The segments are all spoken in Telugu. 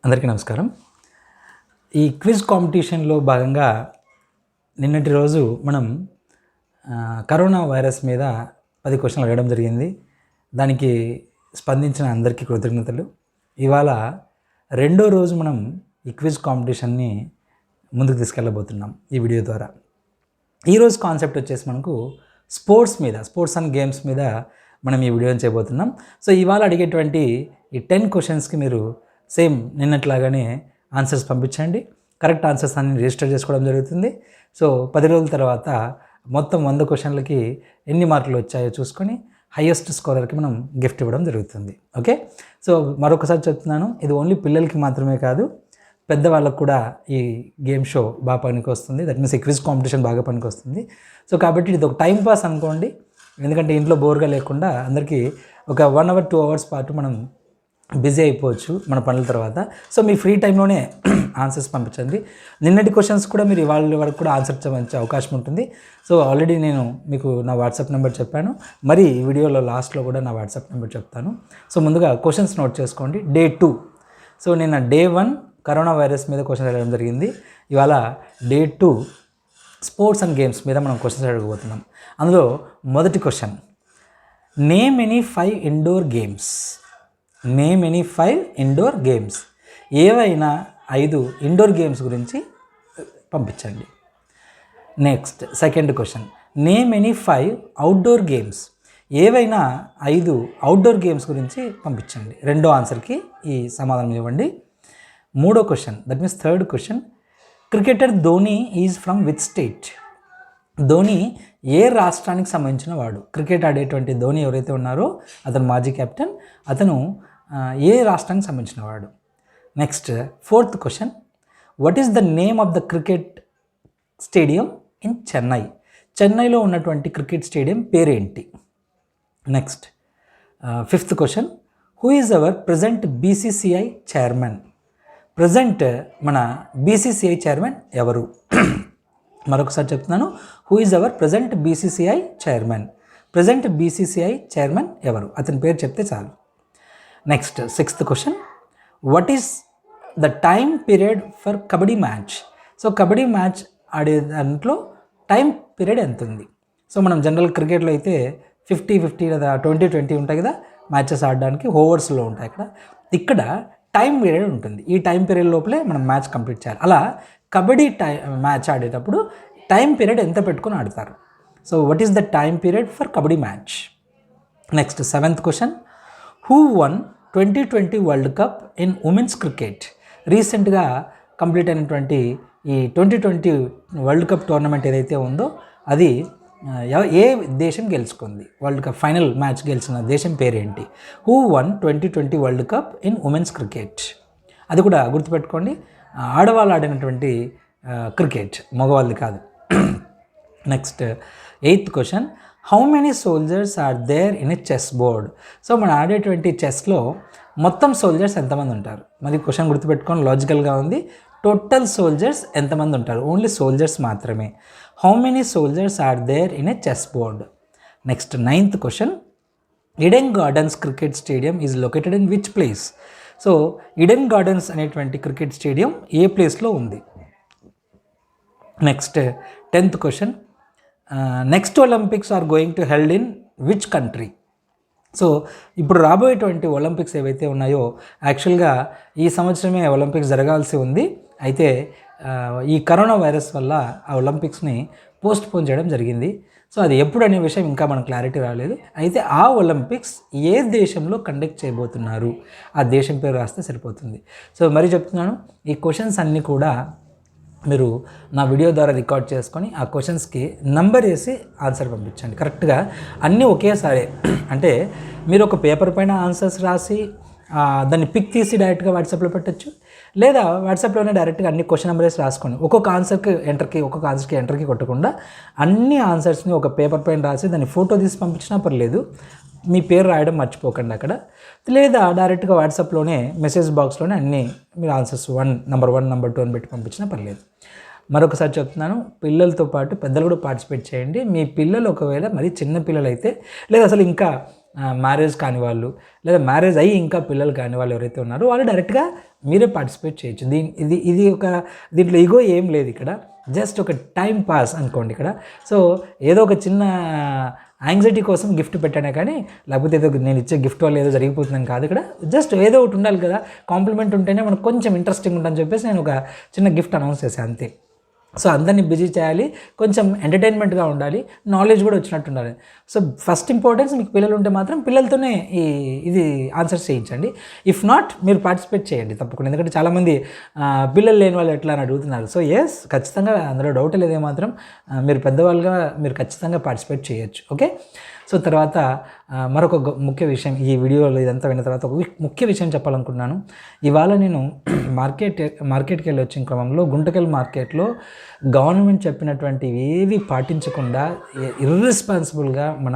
అందరికీ నమస్కారం. ఈ క్విజ్ కాంపిటీషన్లో భాగంగా నిన్నటి రోజు మనం కరోనా వైరస్ మీద 10 క్వశ్చన్లు అడగడం జరిగింది. దానికి స్పందించిన అందరికీ కృతజ్ఞతలు. ఇవాళ రెండో రోజు మనం ఈ క్విజ్ కాంపిటీషన్ని ముందుకు తీసుకెళ్ళబోతున్నాం ఈ వీడియో ద్వారా. ఈరోజు కాన్సెప్ట్ వచ్చేసి మనకు స్పోర్ట్స్ అండ్ గేమ్స్ మీద మనం ఈ వీడియోని చేయబోతున్నాం. సో ఇవాళ అడిగేటువంటి ఈ 10 క్వశ్చన్స్కి మీరు సేమ్ నిన్నట్లాగానే ఆన్సర్స్ పంపించండి. కరెక్ట్ ఆన్సర్స్ అన్ని రిజిస్టర్ చేసుకోవడం జరుగుతుంది. సో 10 రోజుల తర్వాత మొత్తం 100 క్వశ్చన్లకి ఎన్ని మార్కులు వచ్చాయో చూసుకొని హైయెస్ట్ స్కోరర్కి మనం గిఫ్ట్ ఇవ్వడం జరుగుతుంది. ఓకే, సో మరొకసారి చెప్తున్నాను, ఇది ఓన్లీ పిల్లలకి మాత్రమే కాదు, పెద్దవాళ్ళకు కూడా ఈ గేమ్ షో బాగా పనికి వస్తుంది. దట్ మీన్స్ ఈ క్విజ్ కాంపిటీషన్ బాగా పనికి వస్తుంది. సో కాబట్టి ఇది ఒక టైం పాస్ అనుకోండి, ఎందుకంటే ఇంట్లో బోర్గా లేకుండా అందరికీ ఒక 1 అవర్ 2 అవర్స్ పాటు మనం బిజీ అయిపోవచ్చు మన పనుల తర్వాత. సో మీ ఫ్రీ టైంలోనే ఆన్సర్స్ పంపించండి. నిన్నటి క్వశ్చన్స్ కూడా మీరు ఇవాళ వరకు కూడా ఆన్సర్ చేయడానికి అవకాశం ఉంటుంది. సో ఆల్రెడీ నేను మీకు నా వాట్సాప్ నెంబర్ చెప్పాను, మరి ఈ వీడియోలో లాస్ట్లో కూడా నా వాట్సాప్ నెంబర్ చెప్తాను. సో ముందుగా క్వశ్చన్స్ నోట్ చేసుకోండి. డే 2. సో నిన్న డే 1 కరోనా వైరస్ మీద క్వశ్చన్స్ అడగడం జరిగింది. ఇవాళ డే 2 స్పోర్ట్స్ అండ్ గేమ్స్ మీద మనం క్వశ్చన్స్ అడగబోతున్నాం. అందులో మొదటి question, name any 5 indoor games. Name any 5 indoor games. ఏవైనా 5 ఇండోర్ గేమ్స్ గురించి పంపించండి. Next second question, name any 5 outdoor games. ఏవైనా 5 అవుట్డోర్ గేమ్స్ గురించి పంపించండి. రెండో ఆన్సర్కి ఈ సమాధానం ఇవ్వండి. మూడో question, that means third question, cricketer Dhoni is from which state. Dhoni ఏ రాష్ట్రానికి సంబంధించిన వాడు? క్రికెట్ ఆడేటువంటి ధోని ఎవరైతే ఉన్నారో అతను మాజీ కెప్టెన్, అతను ఏ రాష్ట్రానికి సంబంధించిన వాడు? Next fourth question, what is the name of the cricket stadium in Chennai. చెన్నైలో ఉన్నటువంటి క్రికెట్ స్టేడియం పేరేంటి? Next fifth question, who is our present BCCI chairman. Present మన బీసీసీఐ చైర్మన్ ఎవరు? మరొకసారి చెప్తున్నాను, who is our present BCCI chairman. Present BCCI chairman ఎవరు? అతని పేరు చెప్తే చాలు. Next sixth question, what is the time period for kabaddi match. So kabaddi match ఆడే దాంట్లో టైం పీరియడ్ ఎంత ఉంది? సో మనం జనరల్ క్రికెట్లో అయితే 50-50 లేదా 20-20 ఉంటాయి కదా మ్యాచెస్ ఆడడానికి, ఓవర్స్లో ఉంటాయి. ఇక్కడ టైం పీరియడ్ ఉంటుంది. ఈ టైం పీరియడ్ లోపలే మనం మ్యాచ్ కంప్లీట్ చేయాలి. అలా కబడ్డీ మ్యాచ్ ఆడేటప్పుడు టైం పీరియడ్ ఎంత పెట్టుకొని ఆడతారు? So what is the time period for kabaddi match. Next seventh question, who won 2020 world cup in women's cricket. రీసెంట్గా కంప్లీట్ అయినటువంటి ఈ 2020 వరల్డ్ కప్ టోర్నమెంట్ ఏదైతే ఉందో అది ఏ దేశం గెలుచుకుంది? వరల్డ్ కప్ ఫైనల్ మ్యాచ్ గెలిచిన దేశం పేరేంటి? Who won 2020 world cup in women's cricket. అది కూడా గుర్తుపెట్టుకోండి, ఆడవాళ్ళు ఆడినటువంటి క్రికెట్, మగవాళ్ళది కాదు. Next eighth question, how many soldiers are there in a chess board. So మనం ఆడేటువంటి చెస్లో మొత్తం సోల్జర్స్ ఎంతమంది ఉంటారు? మరి క్వశ్చన్ గుర్తుపెట్టుకొని లాజికల్గా ఉంది. టోటల్ సోల్జర్స్ ఎంతమంది ఉంటారు? ఓన్లీ సోల్జర్స్ మాత్రమే. How many soldiers are there in a chess board. Next ninth question, Eden Gardens cricket stadium is located in which place. So Eden Gardens అనేటువంటి క్రికెట్ స్టేడియం ఏ ప్లేస్లో ఉంది? Next 10th question, next Olympics are going to held in which country. So ఇప్పుడు రాబోయేటువంటి ఒలింపిక్స్ ఏవైతే ఉన్నాయో యాక్చువల్గా ఈ సంవత్సరమే ఒలింపిక్స్ జరగాల్సి ఉంది. అయితే ఈ కరోనా వైరస్ వల్ల ఆ ఒలింపిక్స్ని పోస్ట్పోన్ చేయడం జరిగింది. సో అది ఎప్పుడు అనే విషయం ఇంకా మనకు క్లారిటీ రాలేదు. అయితే ఆ ఒలింపిక్స్ ఏ దేశంలో కండక్ట్ చేయబోతున్నారు, ఆ దేశం పేరు రాస్తే సరిపోతుంది. సో మరి చెప్తున్నాను, ఈ క్వశ్చన్స్ అన్నీ కూడా మీరు నా వీడియో ద్వారా రికార్డ్ చేసుకొని ఆ క్వశ్చన్స్కి నంబర్ వేసి ఆన్సర్ పంపించండి. కరెక్ట్గా అన్నీ ఒకేసారి, అంటే మీరు ఒక పేపర్ పైన ఆన్సర్స్ రాసి దాన్ని పిక్ తీసి డైరెక్ట్గా వాట్సాప్లో పెట్టచ్చు, లేదా వాట్సాప్లోనే డైరెక్ట్గా అన్ని క్వశ్చన్ నెంబర్స్ రాసుకొని ఒక్కొక్క ఆన్సర్కి ఎంటర్కి కొట్టకుండా అన్ని ఆన్సర్స్ని ఒక పేపర్ పైన రాసి దాన్ని ఫోటో తీసి పంపించినా పర్లేదు. మీ పేరు రాయడం మర్చిపోకండి అక్కడ. లేదా డైరెక్ట్గా వాట్సాప్లోనే మెసేజ్ బాక్స్లోనే అన్నీ మీరు ఆన్సర్స్ నెంబర్ 1 నెంబర్ 2 అని పెట్టి పంపించినా పర్లేదు. మరొకసారి చెప్తున్నాను, పిల్లలతో పాటు పెద్దలు కూడా పార్టిసిపేట్ చేయండి. మీ పిల్లలు ఒకవేళ మరి చిన్న పిల్లలు అయితే, లేదా అసలు ఇంకా మ్యారేజ్ కాని వాళ్ళు లేదా మ్యారేజ్ అయ్యి ఇంకా పిల్లలు కాని వాళ్ళు ఎవరైతే ఉన్నారో వాళ్ళు డైరెక్ట్గా మీరే పార్టిసిపేట్ చేయొచ్చు. ఇది ఒక దీంట్లో ఇగో ఏం లేదు, ఇక్కడ జస్ట్ ఒక టైం పాస్ అనుకోండి ఇక్కడ. సో ఏదో ఒక చిన్న యాంగ్జైటీ కోసం గిఫ్ట్ పెట్టానే కానీ, లేకపోతే ఏదో నేను ఇచ్చే గిఫ్ట్ వల్ల ఏదో జరిగిపోతుందని కాదు. ఇక్కడ జస్ట్ ఏదో ఒకటి ఉండాలి కదా, కాంప్లిమెంట్ ఉంటేనే మనకు కొంచెం ఇంట్రెస్టింగ్ ఉంటుందని చెప్పేసి నేను ఒక చిన్న గిఫ్ట్ అనౌన్స్ చేశాను అంతే. సో అందరినీ బిజీ చేయాలి, కొంచెం ఎంటర్టైన్మెంట్గా ఉండాలి, నాలెడ్జ్ కూడా వచ్చినట్టు ఉండాలి. సో ఫస్ట్ ఇంపార్టెన్స్ మీకు పిల్లలు ఉంటే మాత్రం పిల్లలతోనే ఇది ఆన్సర్స్ చేయించండి. ఇఫ్ నాట్ మీరు పార్టిసిపేట్ చేయండి తప్పకుండా, ఎందుకంటే చాలామంది పిల్లలు లేని వాళ్ళు ఎట్లా అని అడుగుతున్నారు. సో ఎస్, ఖచ్చితంగా అందులో డౌట్ లేదే మాత్రం మీరు పెద్దవాళ్ళుగా మీరు ఖచ్చితంగా పార్టిసిపేట్ చేయొచ్చు. ఓకే. సో తర్వాత మరొక ముఖ్య విషయం, ఈ వీడియోలో ఇదంతా విన్న తర్వాత ఒక ముఖ్య విషయం చెప్పాలనుకుంటున్నాను. ఇవాళ నేను మార్కెట్కి వెళ్ళి వచ్చిన క్రమంలో గుంటకల్ మార్కెట్లో గవర్నమెంట్ చెప్పినటువంటి ఏవి పాటించకుండా ఇర్రెస్పాన్సిబుల్గా మన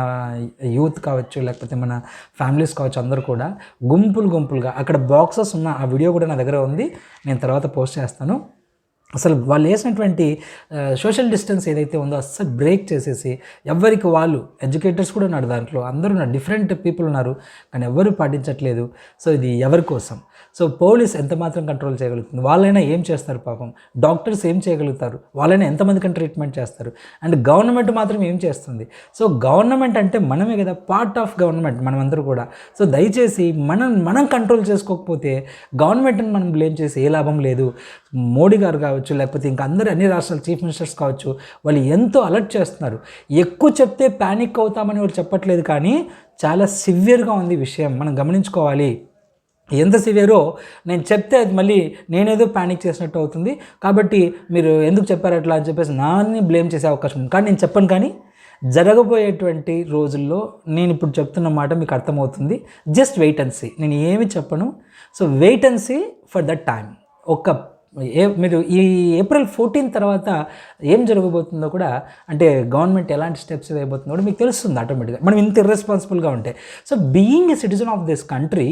యూత్ కావచ్చు, లేకపోతే మన ఫ్యామిలీస్ కావచ్చు, అందరూ కూడా గుంపులుగా అక్కడ బాక్సెస్ ఉన్న ఆ వీడియో కూడా నా దగ్గర ఉంది, నేను తర్వాత పోస్ట్ చేస్తాను. అసలు వాళ్ళు వేసినటువంటి సోషల్ డిస్టెన్స్ ఏదైతే ఉందో అస్సలు బ్రేక్ చేసేసి ఎవరికి వాళ్ళు, ఎడ్యుకేటర్స్ కూడా ఉన్నారు దాంట్లో, అందరూ ఉన్నారు, డిఫరెంట్ పీపుల్ ఉన్నారు, కానీ ఎవరు పాటించట్లేదు. సో ఇది ఎవరి కోసం? సో పోలీస్ ఎంత మాత్రం కంట్రోల్ చేయగలుగుతుంది? వాళ్ళైనా ఏం చేస్తారు పాపం? డాక్టర్స్ ఏం చేయగలుగుతారు? వాళ్ళైనా ఎంతమందికి ట్రీట్మెంట్ చేస్తారు? అండ్ గవర్నమెంట్ మాత్రం ఏం చేస్తుంది? సో గవర్నమెంట్ అంటే మనమే కదా, పార్ట్ ఆఫ్ గవర్నమెంట్ మనమందరూ కూడా. సో దయచేసి మనం కంట్రోల్ చేసుకోకపోతే గవర్నమెంట్ని మనం బ్లేమ్ చేసి ఏ లాభం లేదు. మోడీ గారు కావచ్చు, లేకపోతే ఇంకా అందరూ అన్ని రాష్ట్రాల చీఫ్ మినిస్టర్స్ కావచ్చు, వాళ్ళు ఎంతో అలర్ట్ చేస్తున్నారు. ఎక్కువ చెప్తే ప్యానిక్ అవుతామని వాళ్ళు చెప్పట్లేదు, కానీ చాలా సివియర్గా ఉంది విషయం, మనం గమనించుకోవాలి. ఎంత సివియరో నేను చెప్తే అది మళ్ళీ నేనేదో ప్యానిక్ చేసినట్టు అవుతుంది, కాబట్టి మీరు ఎందుకు చెప్పారు అట్లా అని చెప్పేసి నాన్ని బ్లేమ్ చేసే అవకాశం ఉంది. కానీ నేను చెప్పను, కానీ జరగబోయేటువంటి రోజుల్లో నేను ఇప్పుడు చెప్తున్న మాట మీకు అర్థమవుతుంది. జస్ట్ వెయిట్ అండ్ సీ, నేను ఏమి చెప్పను. So wait and see for that time. మీరు ఈ ఏప్రిల్ 14 తర్వాత ఏం జరగబోతుందో కూడా, అంటే గవర్నమెంట్ ఎలాంటి స్టెప్స్ వేయబోతుందో కూడా మీకు తెలుస్తుంది ఆటోమేటిక్గా, మనం ఇంత ఇర్రెస్పాన్సిబుల్గా ఉంటే. So being a citizen of this country,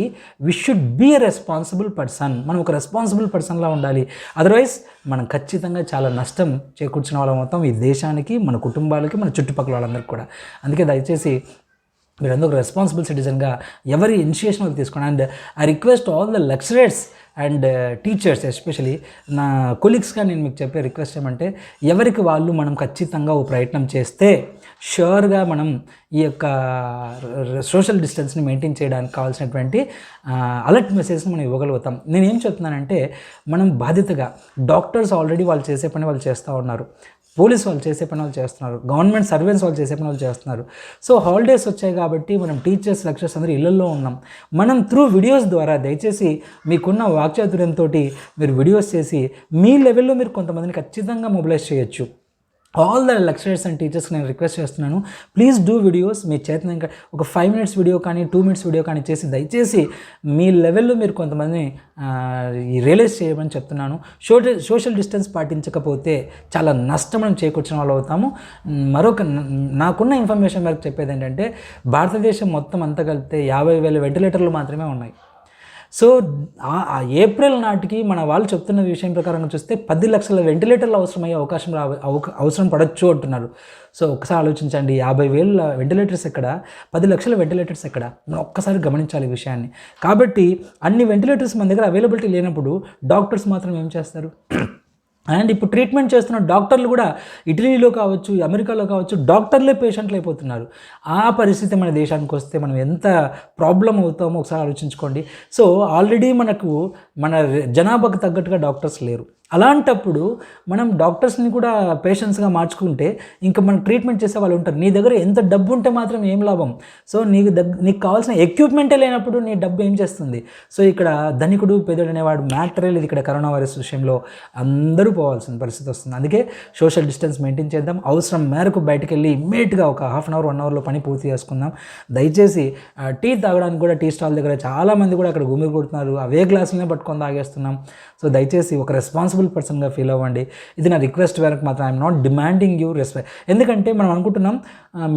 we should be a responsible person. మనం ఒక రెస్పాన్సిబుల్ పర్సన్లా ఉండాలి. అదర్వైజ్ మనం ఖచ్చితంగా చాలా నష్టం చేకూర్చిన వాళ్ళం అవుతాం ఈ దేశానికి, మన కుటుంబాలకి, మన చుట్టుపక్కల వాళ్ళందరికీ కూడా. అందుకే దయచేసి మీరు అందరూ రెస్పాన్సిబుల్ సిటిజన్గా ఎవరి ఇనిషియేషన్ వాళ్ళు తీసుకోండి. And I request all the lecturers and teachers, especially నా కొలీగ్స్గా నేను మీకు చెప్పే రిక్వెస్ట్ ఏమంటే, ఎవరికి వాళ్ళు మనం ఖచ్చితంగా ఓ ప్రయత్నం చేస్తే ష్యూర్గా మనం ఈ యొక్క సోషల్ డిస్టెన్స్ని మెయింటైన్ చేయడానికి కావాల్సినటువంటి అలర్ట్ మెసేజ్ని మనం ఇవ్వగలుగుతాం. నేనేం చెప్తున్నానంటే, మనం బాధ్యతగా, డాక్టర్స్ ఆల్రెడీ వాళ్ళు చేసే పని వాళ్ళు చేస్తూ ఉన్నారు, పోలీస్ వాళ్ళు చేసే పని వాళ్ళు చేస్తున్నారు, గవర్నమెంట్ సర్వెంట్స్ వాళ్ళు చేసే పని వాళ్ళు చేస్తున్నారు. సో హాలిడేస్ వచ్చాయి కాబట్టి మనం టీచర్స్, లెక్చరర్స్ అందరూ ఇళ్లలో ఉన్నాం. మనం త్రూ వీడియోస్ ద్వారా దయచేసి మీకున్న వాక్చాతుర్యంతో మీరు వీడియోస్ చేసి మీ లెవెల్లో మీరు కొంతమందిని ఖచ్చితంగా మొబిలైజ్ చేయొచ్చు. All the lecturers and teachers నేను రిక్వెస్ట్ చేస్తున్నాను, ప్లీజ్ డూ వీడియోస్. మీ చేతన ఇంకా ఒక 5 minutes వీడియో కానీ 2 minutes వీడియో కానీ చేసి దయచేసి మీ లెవెల్లో మీరు కొంతమందిని రియలైజ్ చేయమని చెప్తున్నాను. సోషల్ డిస్టెన్స్ పాటించకపోతే చాలా నష్టం మనం చేకూర్చిన వాళ్ళు అవుతాము. నాకున్న ఇన్ఫర్మేషన్ మేరకు చెప్పేది ఏంటంటే, భారతదేశం మొత్తం అంతా కలిపితే 50,000 వెంటిలేటర్లు మాత్రమే ఉన్నాయి. సో ఆ ఏప్రిల్ నాటికి మన వాళ్ళు చెప్తున్న విషయం ప్రకారంగా చూస్తే 10 లక్షల వెంటిలేటర్లు అవసరమయ్యే అవసరం పడవచ్చు అంటున్నారు. సో ఒకసారి ఆలోచించండి, 50,000 వెంటిలేటర్స్ ఎక్కడ, 10 లక్షల వెంటిలేటర్స్ ఎక్కడ, మనం ఒక్కసారి గమనించాలి ఈ విషయాన్ని. కాబట్టి అన్ని వెంటిలేటర్స్ మన దగ్గర అవైలబిలిటీ లేనప్పుడు డాక్టర్స్ మాత్రం ఏం చేస్తారు? అండ్ ఇప్పుడు ట్రీట్మెంట్ చేస్తున్న డాక్టర్లు కూడా ఇటలీలో కావచ్చు, అమెరికాలో కావచ్చు, డాక్టర్లే పేషెంట్లు అయిపోతున్నారు. ఆ పరిస్థితి మన దేశానికి వస్తే మనం ఎంత ప్రాబ్లం అవుతామో ఒకసారి ఆలోచించుకోండి. సో ఆల్రెడీ మనకు మన జనాభాకు తగ్గట్టుగా డాక్టర్స్ లేరు. అలాంటప్పుడు మనం డాక్టర్స్ని కూడా పేషెంట్స్గా మార్చుకుంటే ఇంకా మనం ట్రీట్మెంట్ చేసే వాళ్ళు ఉంటారు. నీ దగ్గర ఎంత డబ్బు ఉంటే మాత్రం ఏం లాభం? సో నీకు కావాల్సిన ఎక్విప్మెంటే లేనప్పుడు నీ డబ్బు ఏం చేస్తుంది? సో ఇక్కడ ధనికుడు పేదోడు అనేవాడు మ్యాటరే లేదు. ఇక్కడ కరోనా వైరస్ విషయంలో అందరూ పోవాల్సిన పరిస్థితి వస్తుంది. అందుకే సోషల్ డిస్టెన్స్ మెయింటైన్ చేద్దాం. అవసరం మేరకు బయటకు వెళ్ళి ఇమ్మీడియట్గా ఒక 1/2 hour 1 hourలో పని పూర్తి చేసుకుందాం. దయచేసి టీ తాగడానికి కూడా టీ స్టాల్ దగ్గర చాలామంది కూడా అక్కడ గుమిరి కొడుతున్నారు. అవే గ్లాసులనే పట్టుకొని తాగేస్తున్నాం. సో దయచేసి ఒక రెస్పాన్సిబుల్ పర్సన్గా ఫీల్ అవ్వండి. ఇది నా రిక్వెస్ట్ వరకు మాత్రం. I'm not demanding you respect. ఎందుకంటే మనం అనుకుంటున్నాం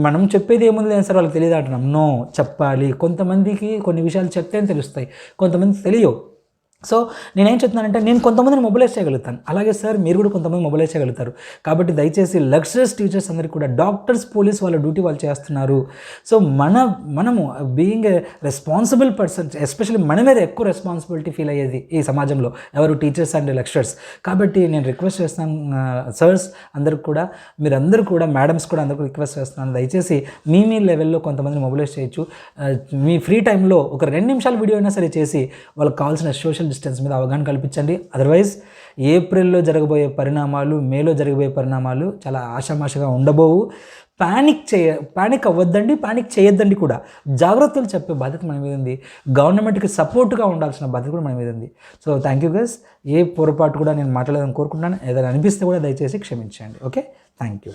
మనం చెప్పేది ఏముంది లేదు సార్, వాళ్ళకి తెలియదు అంటున్నాం. నో, చెప్పాలి. కొంతమందికి కొన్ని విషయాలు చెప్తేనే తెలుస్తాయి, కొంతమంది తెలియవు. సో నేనేం చెప్తున్నానంటే నేను కొంతమందిని మొబిలైజ్ చేయగలుగుతాను, అలాగే సార్ మీరు కూడా కొంతమంది మొబిలైజ్ చేయగలుగుతారు. కాబట్టి దయచేసి లెక్చరర్స్ టీచర్స్ అందరికీ కూడా డాక్టర్స్ పోలీస్ వాళ్ళ డ్యూటీ వాళ్ళు చేస్తున్నారు. సో మనము being a responsible person, especially మనమే ఎక్కువ రెస్పాన్సిబిలిటీ ఫీల్ అయ్యేది ఈ సమాజంలో ఎవరు టీచర్స్ అండ్ లెక్చరర్స్. కాబట్టి నేను రిక్వెస్ట్ చేస్తాను సర్స్ అందరికి కూడా, మీరందరూ కూడా మేడమ్స్ కూడా అందరికీ రిక్వెస్ట్ చేస్తున్నాను, దయచేసి మీ లెవెల్లో కొంతమందిని మొబిలైజ్ చేయొచ్చు. మీ ఫ్రీ టైంలో ఒక 2 నిమిషాల వీడియో అయినా సరే చేసి వాళ్ళకి కావాల్సిన సోషల్ డిస్టెన్స్ మీద అవగాహన కల్పించండి. అదర్వైజ్ ఏప్రిల్లో జరగబోయే పరిణామాలు, మేలో జరగబోయే పరిణామాలు చాలా ఆషామాషగా ఉండబోవు. పానిక్ అవ్వద్దండి, పానిక్ చేయొద్దండి కూడా. జాగ్రత్తలు చెప్పే బాధ్యత మన మీద ఉంది. గవర్నమెంట్కి సపోర్ట్గా ఉండాల్సిన బాధ్యత కూడా మన మీద ఉంది. So thank you guys. ఏ పొరపాటు కూడా నేను మాట్లాడదని కోరుకుంటున్నాను. ఏదైనా అనిపిస్తే కూడా దయచేసి క్షమించండి. Okay, thank you.